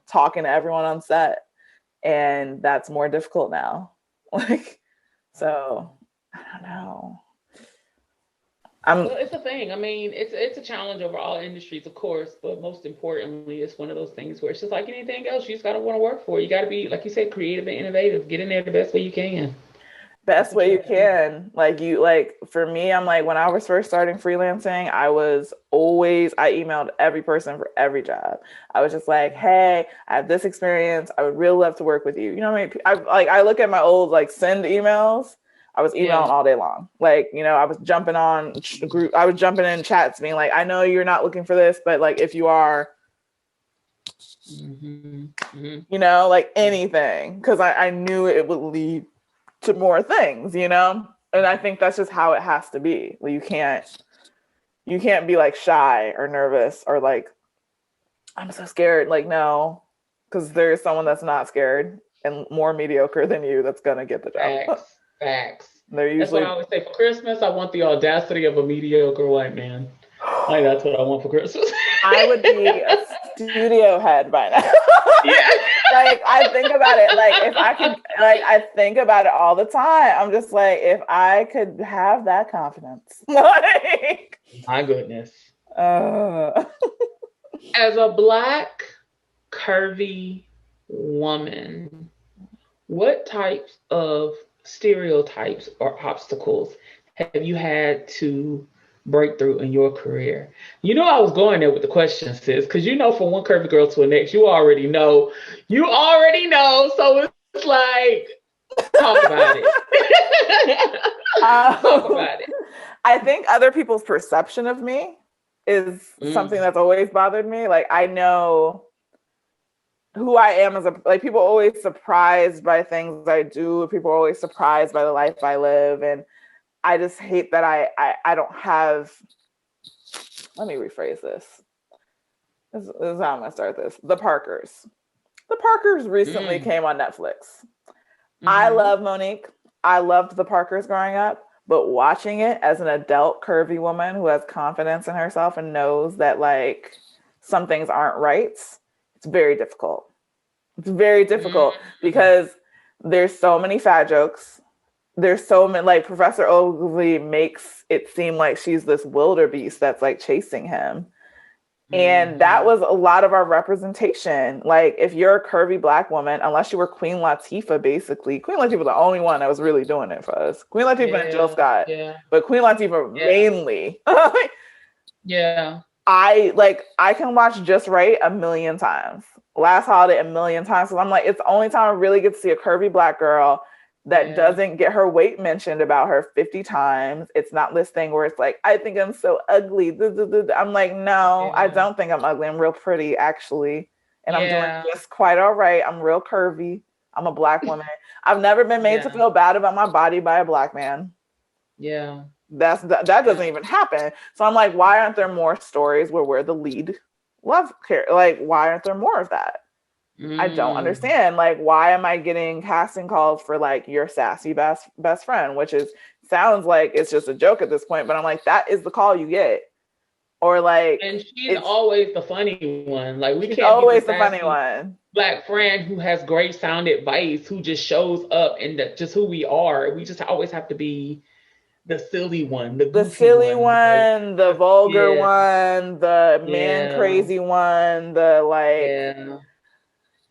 talking to everyone on set. And that's more difficult now. Like, so I don't know. Well, it's a thing. I mean, it's a challenge over all industries, of course, but most importantly, it's one of those things where it's just like anything else. You just got to want to work for it. You got to be, like you said, creative and innovative. Get in there the best way you can. Best way you can. Like, for me, I'm like, when I was first starting freelancing, I emailed every person for every job. I was just like, hey, I have this experience. I would really love to work with you. You know what I mean? I look at my old, like, send emails. I was emailing all day long. Like, I was jumping on group. I was jumping in chats being like, I know you're not looking for this, but, like, if you are, like, anything, because I knew it would lead to more things, and I think that's just how it has to be. Like, you can't be, like, shy or nervous or, like, I'm so scared. Like, no, because there's someone that's not scared and more mediocre than you that's gonna get the job. Facts. They're usually. That's what I always say. For Christmas, I want the audacity of a mediocre white man. Like, that's what I want for Christmas. I would be a studio head by now. Like, I think about it. Like, if I could, like, I think about it all the time. I'm just like, if I could have that confidence. Like, my goodness. As a Black, curvy woman, what types of stereotypes or obstacles have you had to break through in your career? I was going there with the question, sis, because from one curvy girl to the next, you already know. So it's like, talk about it. Talk about it. I think other people's perception of me is something that's always bothered me. Like, I know who I am like, people are always surprised by things I do. People are always surprised by the life I live. And I just hate that I don't have, let me rephrase this. This is how I'm going to start this. The Parkers recently came on Netflix. I love Monique. I loved The Parkers growing up, but watching it as an adult curvy woman who has confidence in herself and knows that, like, some things aren't right, it's very difficult. It's very difficult because there's so many fat jokes. There's so many, like Professor Ogilvy makes it seem like she's this wildebeest that's like chasing him. And that was a lot of our representation. Like, if you're a curvy Black woman, unless you were Queen Latifah, basically, Queen Latifah was the only one that was really doing it for us. Queen Latifah and Jill Scott, but Queen Latifah mainly. I can watch Just Right a million times. Last Holiday a million times. So I'm like, it's the only time I really get to see a curvy Black girl that doesn't get her weight mentioned about her 50 times. It's not this thing where it's like, I think I'm so ugly. I'm like, no, I don't think I'm ugly. I'm real pretty, actually. And I'm doing just quite all right. I'm real curvy. I'm a Black woman. I've never been made to feel bad about my body by a Black man. Yeah. That doesn't even happen. So I'm like, why aren't there more stories where we're the lead love character? Like, why aren't there more of that? I don't understand. Like, why am I getting casting calls for like your sassy best friend, which sounds like it's just a joke at this point, but I'm like, that is the call you get. Or like, and she's always the funny one. Like, we can't always the funny one. Black friend who has great sound advice, who just shows up and just who we are. We just always have to be the silly one, the silly one, the vulgar one, the man crazy one, the like.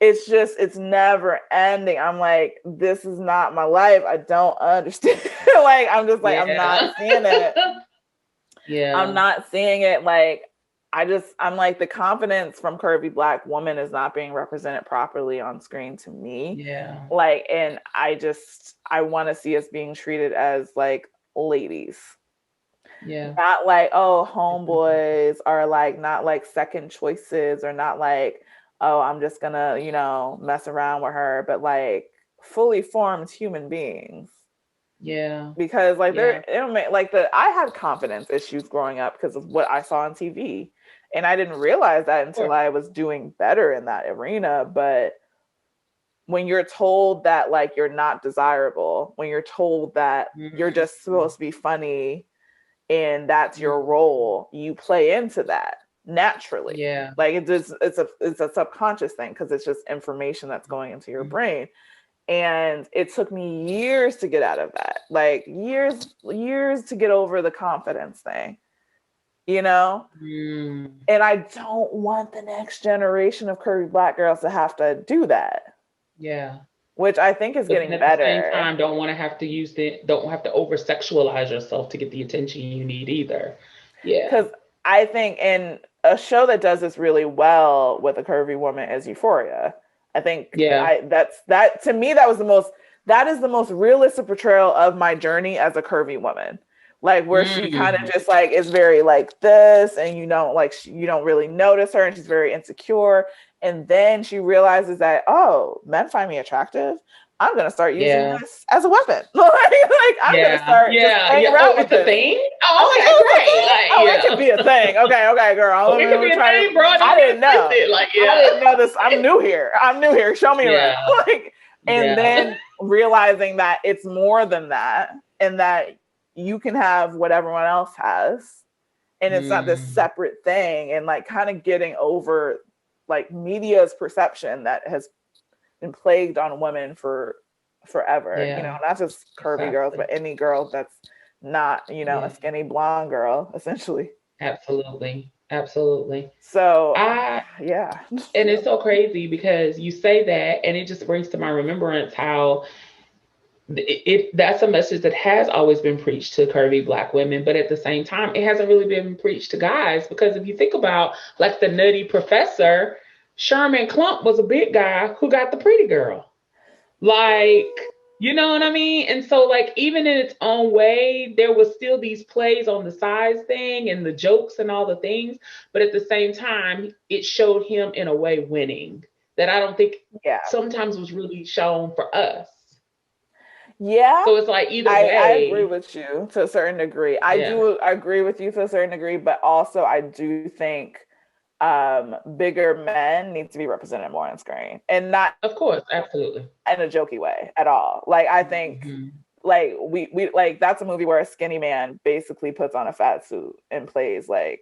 It's never ending. I'm like, this is not my life. I don't understand. Like, I'm just like, I'm not seeing it. I'm not seeing it. Like, I'm like, the confidence from curvy Black woman is not being represented properly on screen to me. Like, and I want to see us being treated as like ladies. Not like, oh, homeboys, or like not like second choices, or not like, oh, I'm just gonna, mess around with her, but like fully formed human beings. Because like I had confidence issues growing up because of what I saw on TV. And I didn't realize that until I was doing better in that arena. But when you're told that like you're not desirable, when you're told that you're just supposed to be funny and that's your role, you play into that naturally. Like it's a subconscious thing because it's just information that's going into your brain. And it took me years to get out of that, like years to get over the confidence thing, And I don't want the next generation of curvy Black girls to have to do that. Which I think is getting better. At the same time, don't have to over sexualize yourself to get the attention you need either. Because I think in a show that does this really well with a curvy woman is Euphoria. I think that to me, that is the most realistic portrayal of my journey as a curvy woman. Like, where she kind of just like is very like this, and you don't really notice her, and she's very insecure. And then she realizes that, oh, men find me attractive. I'm gonna start using this as a weapon. like I'm gonna start just hanging around with the thing. It could be a thing. Okay, girl. It could be a thing, bro. I didn't know. I didn't know this. I'm new here. Show me around. And then realizing that it's more than that, and that you can have what everyone else has, and it's not this separate thing, and like kind of getting over like media's perception that has been plagued on women for forever. Not just curvy girls, but any girl that's not, a skinny blonde girl, essentially. Absolutely. So and it's so crazy because you say that, and it just brings to my remembrance how that's a message that has always been preached to curvy Black women, but at the same time, it hasn't really been preached to guys. Because if you think about like the nutty professor, Sherman Klump was a big guy who got the pretty girl. Like, you know what I mean? And so like, even in its own way, there was still these plays on the size thing and the jokes and all the things. But at the same time, it showed him in a way winning that I don't think sometimes was really shown for us. So it's like either way. I agree with you to a certain degree. I do agree with you to a certain degree, but also I do think bigger men need to be represented more on screen, and not, of course, absolutely, in a jokey way at all. Like, I think like we like, that's a movie where a skinny man basically puts on a fat suit and plays like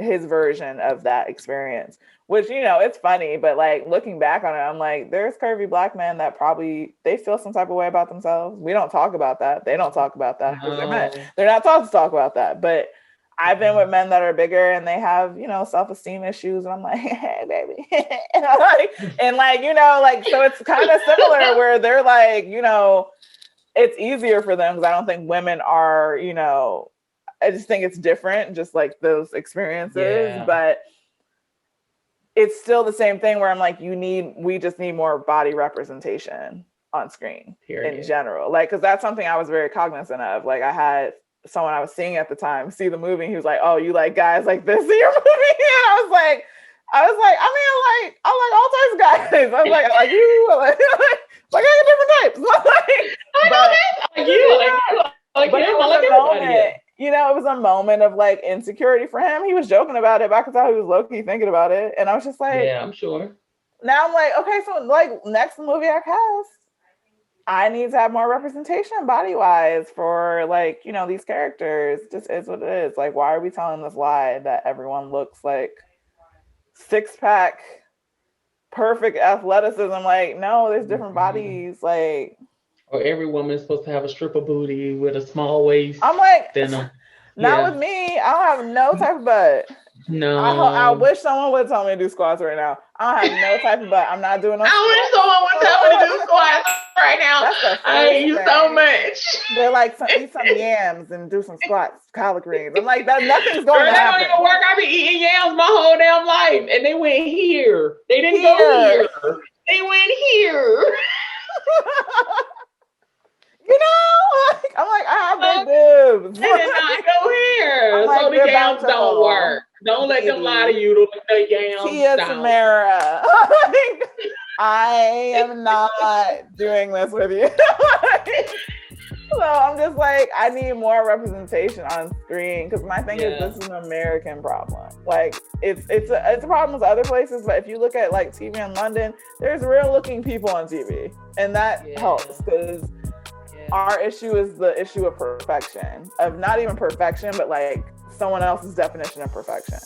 his version of that experience, which, you know, it's funny, but like looking back on it, I'm like, there's curvy Black men that probably they feel some type of way about themselves. We don't talk about that. They don't talk about that because they're men. They're not taught to talk about that. But I've been with men that are bigger and they have, you know, self-esteem issues. And I'm like, hey, baby. and like, you know, like, so it's kind of similar where they're like, you know, it's easier for them because I don't think women are, you know, I just think it's different, just like those experiences. Yeah. But it's still the same thing where I'm like, we just need more body representation on screen in general. Like, because that's something I was very cognizant of. Like, I had someone I was seeing at the time see the movie, and he was like, oh, you like guys like this in your movie? And I was like, I like all types of guys. I was like, I like you, I like I got different types. But it was a moment, you know, it was a moment of like insecurity for him. He was joking about it, but I could tell he was low-key thinking about it. And I was just like, yeah, I'm sure. Now I'm like, okay, so like next movie I cast, I need to have more representation body-wise for like, you know, these characters. Just is what it is. Like, why are we telling this lie that everyone looks like six-pack, perfect athleticism? Like, no, there's different bodies. Like, or every woman is supposed to have a strip of booty with a small waist. I'm like, not with me. I don't have no type of butt. No. I wish someone would tell me to do squats right now. I don't have no type of butt. I'm not doing no squats. I wish someone would tell me to do squats right now. I hate you so much. They're like, eat some yams and do some squats, collard greens. I'm like, nothing's going to happen. That don't even work. I've been eating yams my whole damn life. And they went here. They didn't go here. They went here. You know, like, I'm like, I have big boobs. They did not go here. Like, so the yams don't work. Don't let them lie to you. The yams Tia Tamara. I am not doing this with you. So I'm just like, I need more representation on screen, because my thing is, this is an American problem. Like, it's a problem with other places, but if you look at like TV in London, there's real looking people on TV, and that helps, because our issue is the issue of perfection, of not even perfection, but like someone else's definition of perfection.